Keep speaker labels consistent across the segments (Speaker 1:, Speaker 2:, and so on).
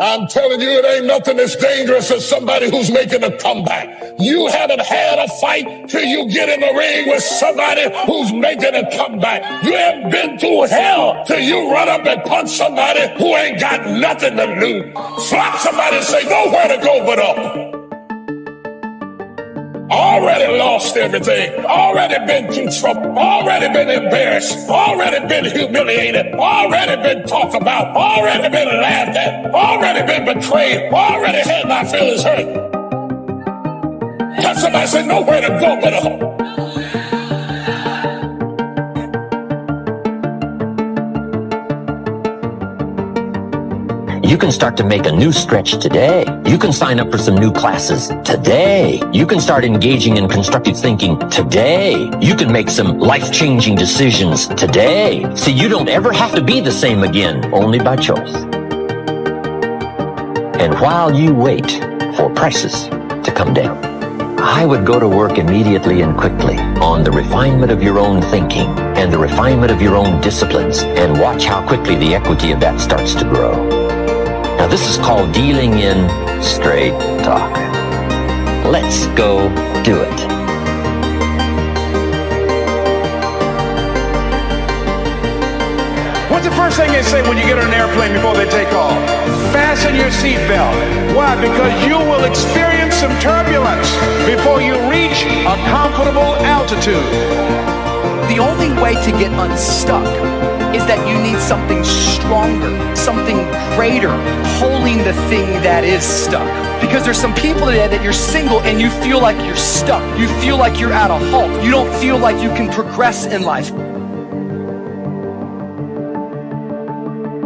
Speaker 1: I'm telling you, it ain't nothing as dangerous as somebody who's making a comeback. You haven't had a fight till you get in the ring with somebody who's making a comeback. You haven't been through hell till you run up and punch somebody who ain't got nothing to lose. Slap somebody and say, nowhere to go but up. Already lost everything, already been through trouble, already been embarrassed, already been humiliated, already been talked about, already been laughed at, already been betrayed, already had my feelings hurt. Tell somebody, say, nowhere to go but up.
Speaker 2: You can start to make a new stretch today. You can sign up for some new classes today. You can start engaging in constructive thinking today. You can make some life-changing decisions today. See, you don't ever have to be the same again, only by choice. And while you wait for prices to come down, I would go to work immediately and quickly on the refinement of your own thinking and the refinement of your own disciplines, and watch how quickly the equity of that starts to grow. Now, this is called dealing in straight talk. Let's go do it.
Speaker 3: What's the first thing they say when you get on an airplane before they take off? Fasten your seatbelt. Why? Because you will experience some turbulence before you reach a comfortable altitude.
Speaker 4: The only way to get unstuck is that you need something stronger, something greater, holding the thing that is stuck. Because there's some people today that you're single and you feel like you're stuck. You feel like you're at a halt. You don't feel like you can progress in life.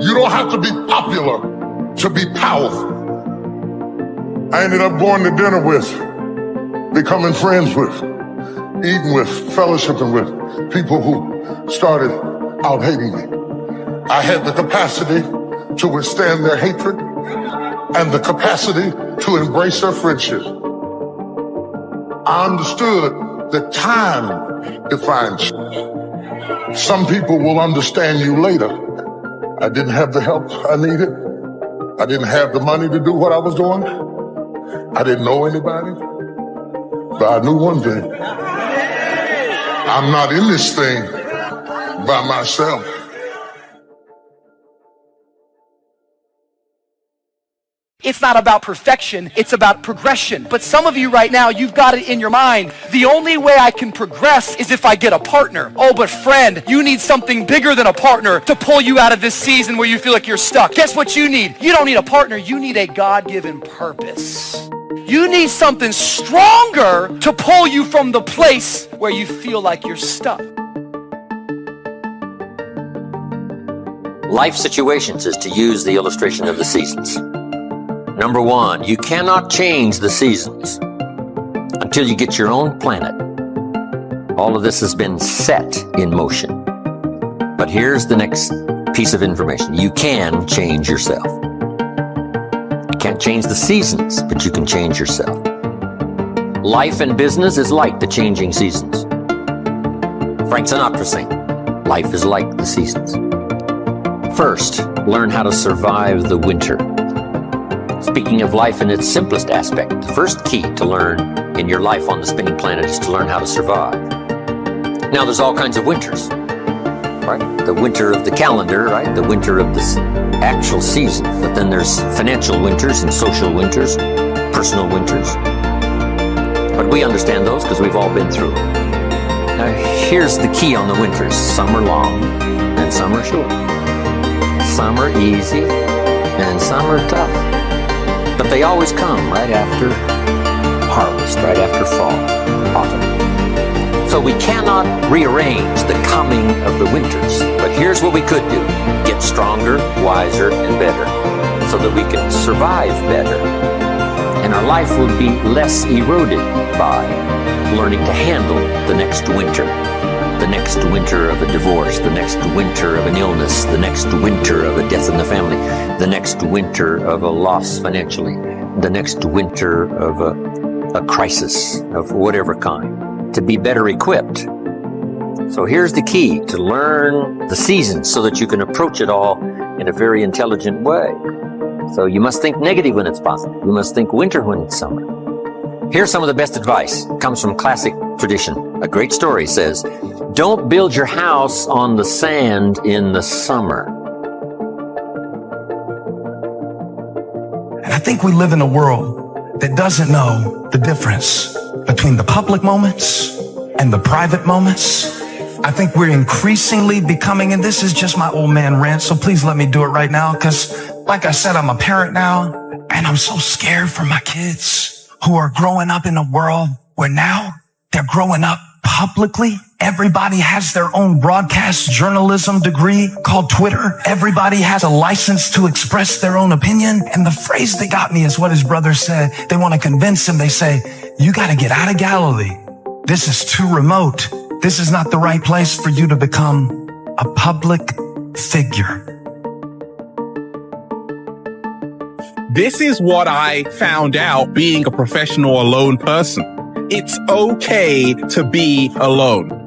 Speaker 1: You don't have to be popular to be powerful. I ended up going to dinner with, becoming friends with, eating with, fellowshipping with people who started out hating me. I had the capacity to withstand their hatred and the capacity to embrace their friendship. I understood that time defines you. Some people will understand you later. I didn't have the help I needed. I didn't have the money to do what I was doing. I didn't know anybody. But I knew one thing. I'm not in this thing by myself.
Speaker 4: It's not about perfection, it's about progression. But some of you right now, you've got it in your mind. The only way I can progress is if I get a partner. Oh, but friend, you need something bigger than a partner to pull you out of this season where you feel like you're stuck. Guess what you need? You don't need a partner, you need a God-given purpose. You need something stronger to pull you from the place where you feel like you're stuck.
Speaker 2: Life situations is to use the illustration of the seasons. Number one, you cannot change the seasons until you get your own planet. All of this has been set in motion. But here's the next piece of information. You can change yourself. You can't change the seasons, but you can change yourself. Life and business is like the changing seasons. Frank Sinatra sang, life is like the seasons. First, learn how to survive the winter. Speaking of life in its simplest aspect, the first key to learn in your life on the spinning planet is to learn how to survive. Now, there's all kinds of winters, right? The winter of the calendar, right? The winter of this actual season. But then there's financial winters and social winters, personal winters. But we understand those because we've all been through them. Now, here's the key on the winters. Some are long and some are short. Some are easy and some are tough. But they always come right after harvest, right after fall, autumn. So we cannot rearrange the coming of the winters. But here's what we could do. Get stronger, wiser, and better so that we can survive better. And our life will be less eroded by learning to handle the next winter. The next winter of a divorce, the next winter of an illness, the next winter of a death in the family, the next winter of a loss financially, the next winter of a crisis of whatever kind, to be better equipped. So here's the key, to learn the seasons so that you can approach it all in a very intelligent way. So you must think negative when it's positive. You must think winter when it's summer. Here's some of the best advice. It comes from classic tradition. A great story says, don't build your house on the sand in the summer.
Speaker 5: And I think we live in a world that doesn't know the difference between the public moments and the private moments. I think we're increasingly becoming, and this is just my old man rant, so please let me do it right now, because like I said, I'm a parent now, and I'm so scared for my kids who are growing up in a world where now they're growing up publicly. Everybody has their own broadcast journalism degree called Twitter. Everybody has a license to express their own opinion. And the phrase that got me is what his brother said. They want to convince him. They say, you got to get out of Galilee. This is too remote. This is not the right place for you to become a public figure.
Speaker 6: This is what I found out being a professional alone person. It's okay to be alone.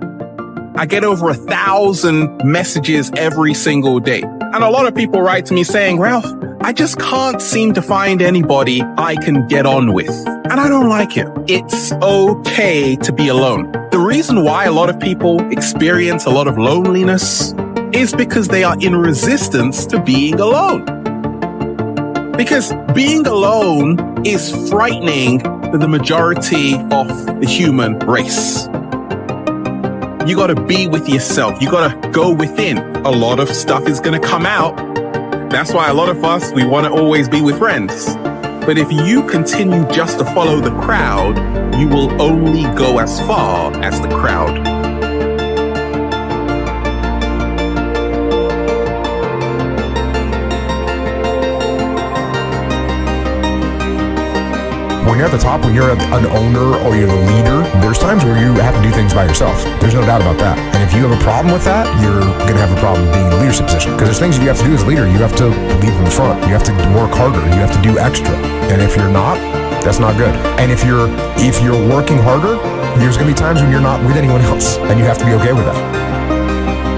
Speaker 6: I get over 1,000 messages every single day. And a lot of people write to me saying, Ralph, I just can't seem to find anybody I can get on with. And I don't like it. It's okay to be alone. The reason why a lot of people experience a lot of loneliness is because they are in resistance to being alone. Because being alone is frightening to the majority of the human race. You got to be with yourself. You got to go within. A lot of stuff is going to come out. That's why a lot of us, we want to always be with friends. But if you continue just to follow the crowd, you will only go as far as the crowd.
Speaker 7: When you're at the top, when you're an owner or you're the leader, there's times where you have to do things by yourself. There's no doubt about that. And if you have a problem with that, you're going to have a problem being in a leadership position. Because there's things that you have to do as a leader. You have to lead from the front. You have to work harder. You have to do extra. And if you're not, that's not good. And if you're working harder, there's going to be times when you're not with anyone else. And you have to be okay with that.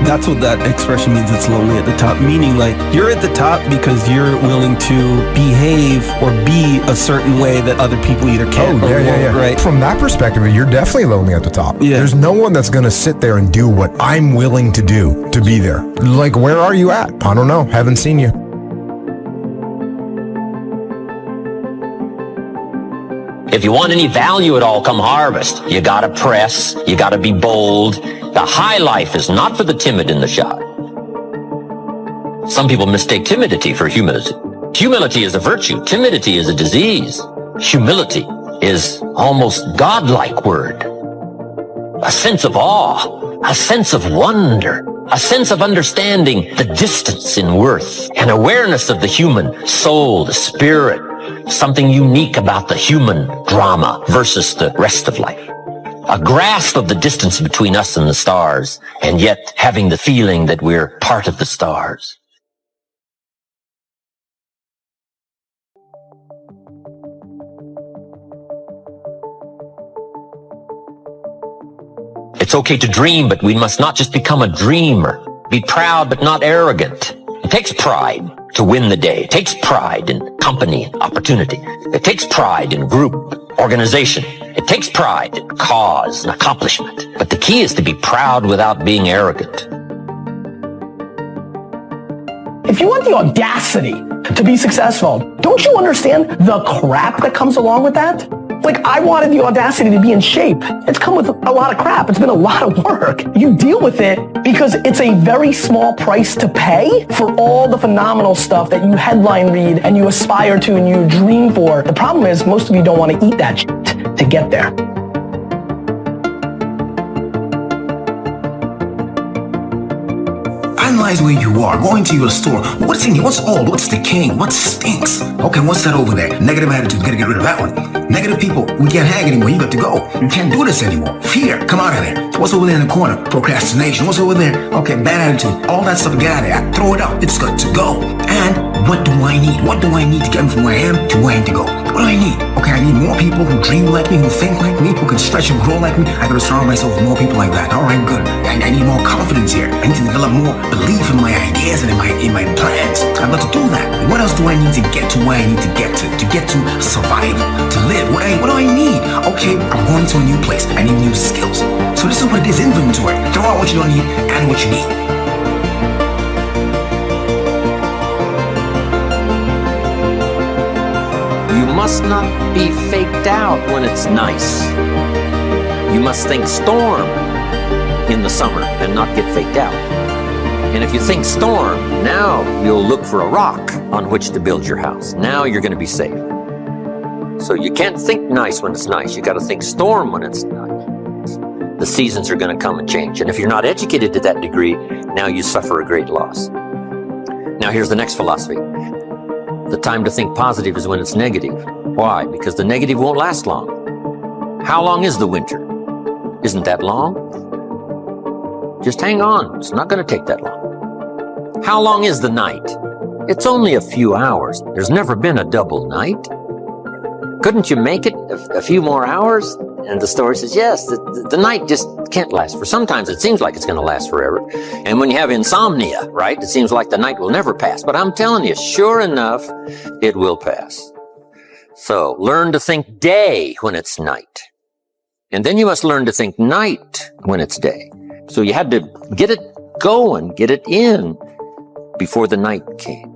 Speaker 8: That's what that expression means. It's lonely at the top, meaning like you're at the top because you're willing to behave or be a certain way that other people either can't or won't, right?
Speaker 7: From that perspective, you're definitely lonely at the top.
Speaker 8: Yeah.
Speaker 7: There's no one that's going to sit there and do what I'm willing to do to be there. Like, where are you at? I don't know. Haven't seen you.
Speaker 2: If you want any value at all, come harvest. You gotta press, you gotta be bold. The high life is not for the timid and the shy. Some people mistake timidity for humility. Humility is a virtue. Timidity is a disease. Humility is almost godlike word. A sense of awe, a sense of wonder, a sense of understanding the distance in worth, an awareness of the human soul, the spirit, something unique about the human drama versus the rest of life. A grasp of the distance between us and the stars, and yet having the feeling that we're part of the stars. It's okay to dream, but we must not just become a dreamer. Be proud, but not arrogant. It takes pride to win the day. It takes pride in company and opportunity. It takes pride in group, organization. It takes pride in cause and accomplishment. But the key is to be proud without being arrogant.
Speaker 9: If you want the audacity to be successful, don't you understand the crap that comes along with that? Like, I wanted the audacity to be in shape. It's come with a lot of crap. It's been a lot of work. You deal with it because it's a very small price to pay for all the phenomenal stuff that you headline read and you aspire to and you dream for. The problem is most of you don't want to eat that shit to get there.
Speaker 10: Analyze where you are. Go into your store. What's in here? What's old? What's decaying? What stinks? Okay, what's that over there? Negative attitude. Gotta get rid of that one. Negative people. We can't hang anymore. You got to go. You can't do this anymore. Fear. Come out of there. What's over there in the corner? Procrastination. What's over there? Okay, bad attitude. All that stuff. Get out of there. Throw it out. It's got to go. And What do I need? What do I need to get me from where I am to where I need to go? What do I need? Okay, I need more people who dream like me, who think like me, who can stretch and grow like me. I gotta surround myself with more people like that. All right, good. I need more confidence here. I need to develop more belief in my ideas and in my plans. I've got to do that. What else do I need to get to where I need to get to? To get to survive, to live. What do I need? Okay, I'm going to a new place. I need new skills. So this is what it is, inventory. Throw out what you don't need and what you need.
Speaker 2: You must not be faked out when it's nice. You must think storm in the summer and not get faked out. And if you think storm, now you'll look for a rock on which to build your house. Now you're going to be safe. So you can't think nice when it's nice. You got to think storm when it's nice. The seasons are going to come and change. And if you're not educated to that degree, now you suffer a great loss. Now here's the next philosophy. The time to think positive is when it's negative. Why? Because the negative won't last long. How long is the winter? Isn't that long? Just hang on. It's not going to take that long. How long is the night? It's only a few hours. There's never been a double night. Couldn't you make it a few more hours? And the story says, yes, the night just can't last for. Sometimes it seems like it's going to last forever. And when you have insomnia, right, it seems like the night will never pass. But I'm telling you, sure enough, it will pass. So learn to think day when it's night. And then you must learn to think night when it's day. So you had to get it going, get it in before the night came.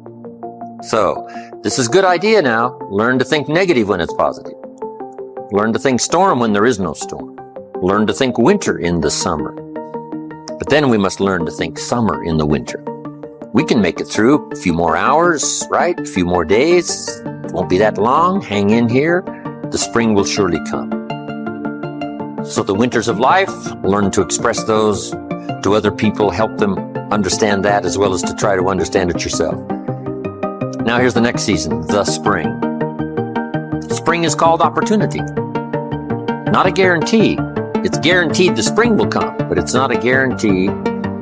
Speaker 2: So this is a good idea now. Learn to think negative when it's positive. Learn to think storm when there is no storm. Learn to think winter in the summer. But then we must learn to think summer in the winter. We can make it through a few more hours, right? A few more days. It won't be that long. Hang in here. The spring will surely come. So the winters of life, learn to express those to other people, help them understand that as well as to try to understand it yourself. Now here's the next season, the spring. Spring is called opportunity. Not a guarantee. It's guaranteed the spring will come, but it's not a guarantee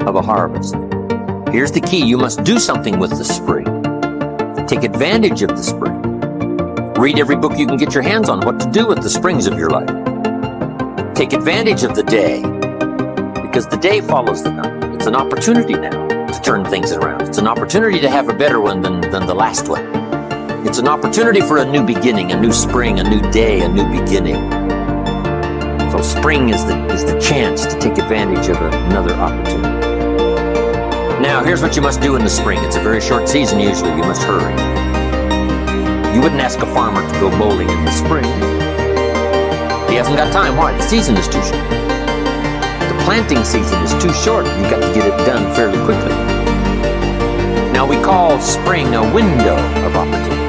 Speaker 2: of a harvest. Here's the key. You must do something with the spring. Take advantage of the spring. Read every book you can get your hands on what to do with the springs of your life. Take advantage of the day, because the day follows the night. It's an opportunity now to turn things around. It's an opportunity to have a better one than the last one. It's an opportunity for a new beginning, a new spring, a new day, a new beginning. So spring is the chance to take advantage of another opportunity. Now, here's what you must do in the spring. It's a very short season usually. You must hurry. You wouldn't ask a farmer to go bowling in the spring. He hasn't got time. Why? The season is too short. The planting season is too short. You've got to get it done fairly quickly. Now, we call spring a window of opportunity.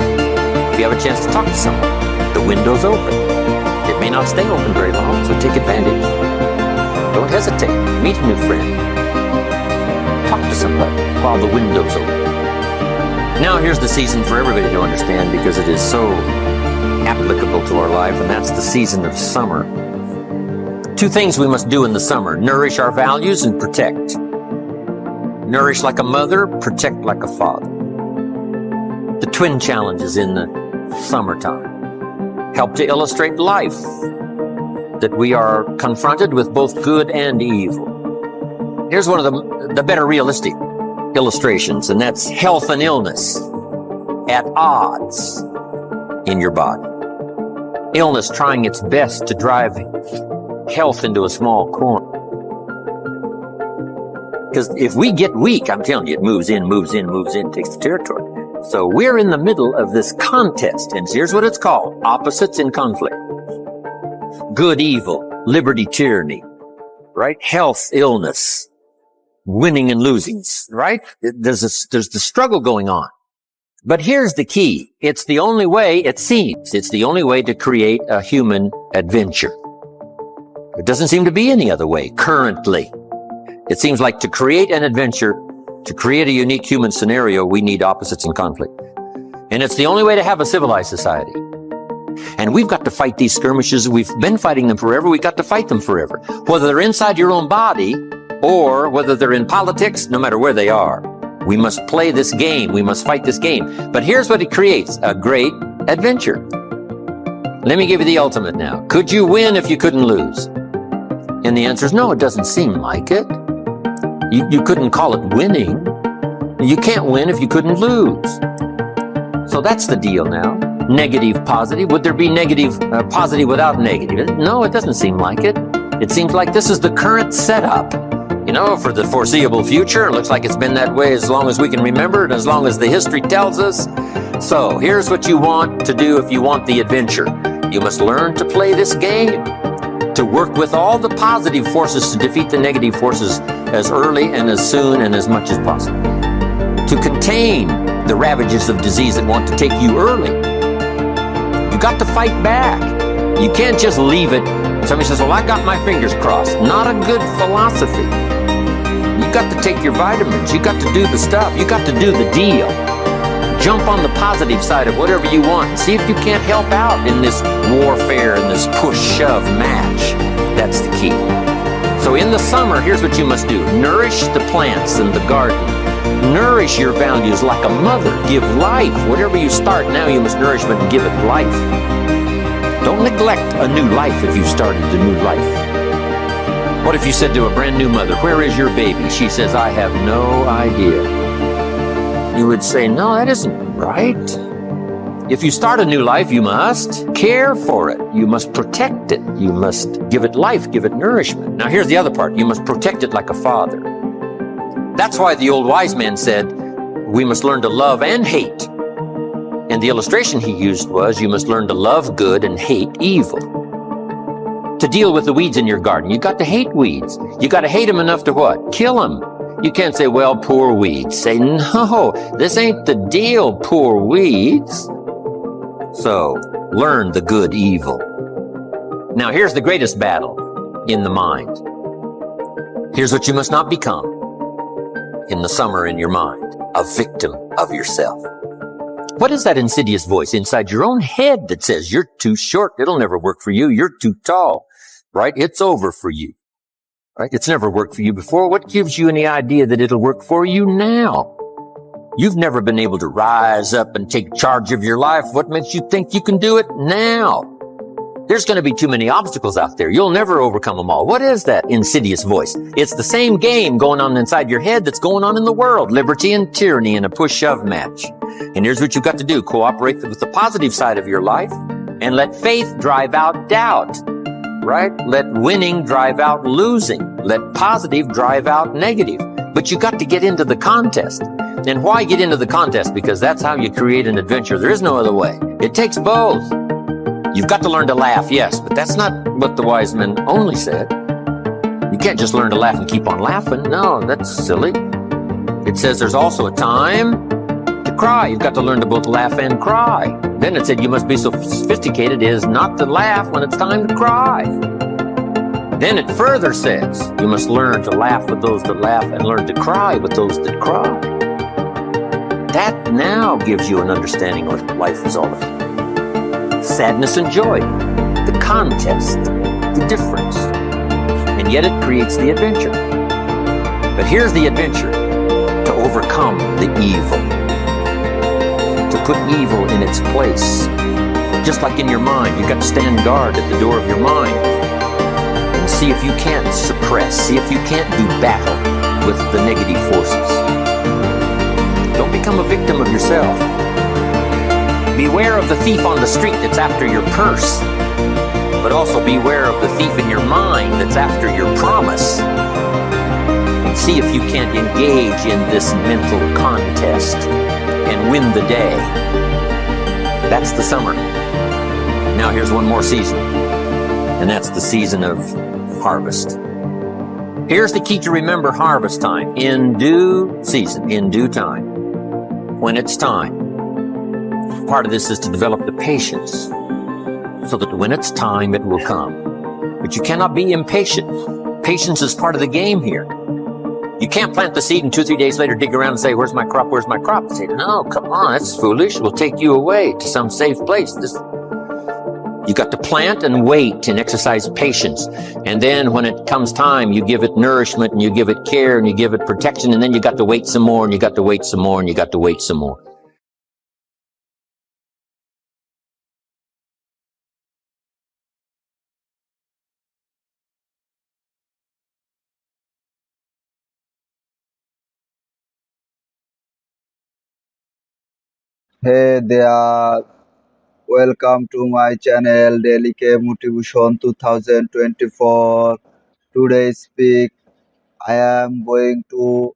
Speaker 2: If you have a chance to talk to someone, the window's open. It may not stay open very long, so take advantage. Don't hesitate. Meet a new friend. Talk to somebody while the window's open. Now, here's the season for everybody to understand because it is so applicable to our life, and that's the season of summer. Two things we must do in the summer: nourish our values and protect. Nourish like a mother, protect like a father. The twin challenges in the summertime help to illustrate life, that we are confronted with both good and evil. Here's one of the better realistic illustrations, and that's health and illness at odds in your body. Illness trying its best to drive health into a small corner. Because if we get weak, I'm telling you, it moves in, takes the territory. So we're in the middle of this contest, and here's what it's called: opposites in conflict. Good, evil, liberty, tyranny, right? Health, illness, winning and losing, right? There's the struggle going on. But here's the key. It's the only way, it seems, it's the only way to create a human adventure. There doesn't seem to be any other way currently. It seems like to create an adventure, to create a unique human scenario, we need opposites in conflict. And it's the only way to have a civilized society. And we've got to fight these skirmishes. We've been fighting them forever. We've got to fight them forever. Whether they're inside your own body or whether they're in politics, no matter where they are. We must play this game. We must fight this game. But here's what it creates, a great adventure. Let me give you the ultimate now. Could you win if you couldn't lose? And the answer is no, it doesn't seem like it. You couldn't call it winning. You can't win if you couldn't lose. So that's the deal now. Negative, positive. Would there be negative, positive without negative? No, it doesn't seem like it. It seems like this is the current setup. For the foreseeable future. It looks like it's been that way as long as we can remember and as long as the history tells us. So here's what you want to do if you want the adventure. You must learn to play this game, to work with all the positive forces to defeat the negative forces as early and as soon and as much as possible. To contain the ravages of disease that want to take you early. You got to fight back. You can't just leave it. Somebody says, well, I got my fingers crossed. Not a good philosophy. You got to take your vitamins. You got to do the stuff. You got to do the deal. Jump on the positive side of whatever you want. See if you can't help out in this warfare and this push-shove match. That's the key. So in the summer, here's what you must do. Nourish the plants in the garden. Nourish your values like a mother. Give life. Whatever you start now, you must nourish it and give it life. Don't neglect a new life if you've started a new life. What if you said to a brand new mother, where is your baby? She says, I have no idea. You would say, no, that isn't right. If you start a new life, you must care for it. You must protect it. You must give it life, give it nourishment. Now here's the other part. You must protect it like a father. That's why the old wise man said, we must learn to love and hate. And the illustration he used was, you must learn to love good and hate evil. To deal with the weeds in your garden, you got to hate weeds. You got to hate them enough to what? Kill them. You can't say, well, poor weeds. Say, no, this ain't the deal, poor weeds. So, learn the good evil. Now, here's the greatest battle in the mind. Here's what you must not become in the summer in your mind. A victim of yourself. What is that insidious voice inside your own head that says, you're too short, it'll never work for you, you're too tall, right? It's over for you, right? It's never worked for you before. What gives you any idea that it'll work for you now? You've never been able to rise up and take charge of your life. What makes you think you can do it now? There's going to be too many obstacles out there. You'll never overcome them all. What is that insidious voice? It's the same game going on inside your head that's going on in the world. Liberty and tyranny in a push-shove match. And here's what you've got to do. Cooperate with the positive side of your life and let faith drive out doubt, right? Let winning drive out losing. Let positive drive out negative. But you got to get into the contest. And why get into the contest? Because that's how you create an adventure. There is no other way. It takes both. You've got to learn to laugh, yes, but that's not what the wise men only said. You can't just learn to laugh and keep on laughing. No, that's silly. It says there's also a time to cry. You've got to learn to both laugh and cry. Then it said you must be so sophisticated as not to laugh when it's time to cry. Then it further says you must learn to laugh with those that laugh and learn to cry with those that cry. That now gives you an understanding of what life is all about. Sadness and joy, the contest, the difference. And yet it creates the adventure. But here's the adventure: to overcome the evil, to put evil in its place. Just like in your mind, you've got to stand guard at the door of your mind and see if you can't suppress, see if you can't do battle with the negative forces. Don't become a victim of yourself. Beware of the thief on the street that's after your purse, but also beware of the thief in your mind that's after your promise. And see if you can't engage in this mental contest and win the day. That's the summer. Now here's one more season, and that's the season of harvest. Here's the key to remember harvest time. In due season, in due time, when it's time. Part of this is to develop the patience so that when it's time, it will come. But you cannot be impatient. Patience is part of the game here. You can't plant the seed and 2-3 days later dig around and say, where's my crop, where's my crop? Say, no, come on, that's foolish. We'll take you away to some safe place. You got to plant and wait and exercise patience. And then when it comes time, you give it nourishment and you give it care and you give it protection. And then you got to wait some more and you got to wait some more and you got to wait some more.
Speaker 11: Hey there, welcome to my channel DailyKeyMotivation 2024. Today speak, I am going to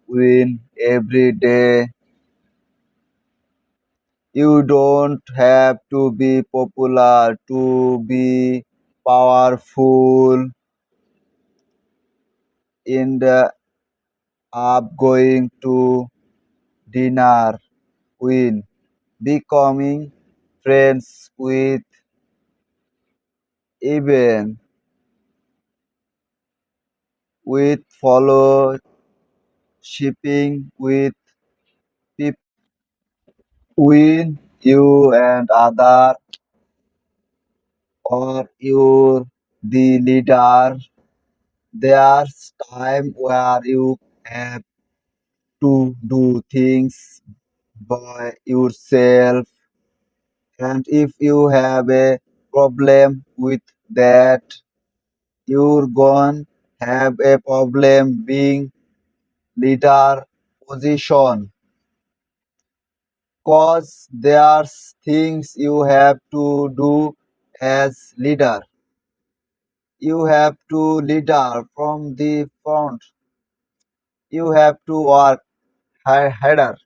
Speaker 11: win every day. You don't have to be popular to be powerful. In the up going to dinner, win, becoming friends with, even with follow shipping with people when you and other or you're the leader. There's time where you have to do things by yourself, and if you have a problem with that, you're gonna have a problem being leader position. Cause there's things you have to do as leader. You have to leader from the front. You have to work harder.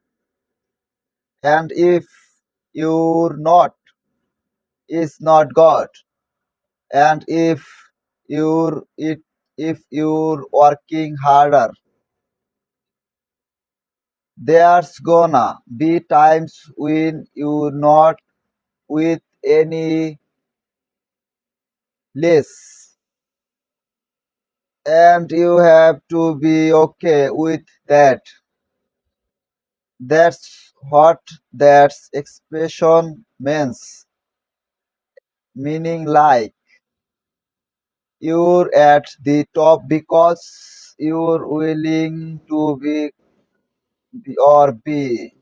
Speaker 11: And if you're not, it's not God. And if you're working harder, there's gonna be times when you're not with any less. And you have to be okay with that. That's what that expression means. Meaning like you're at the top because you're willing to be or be.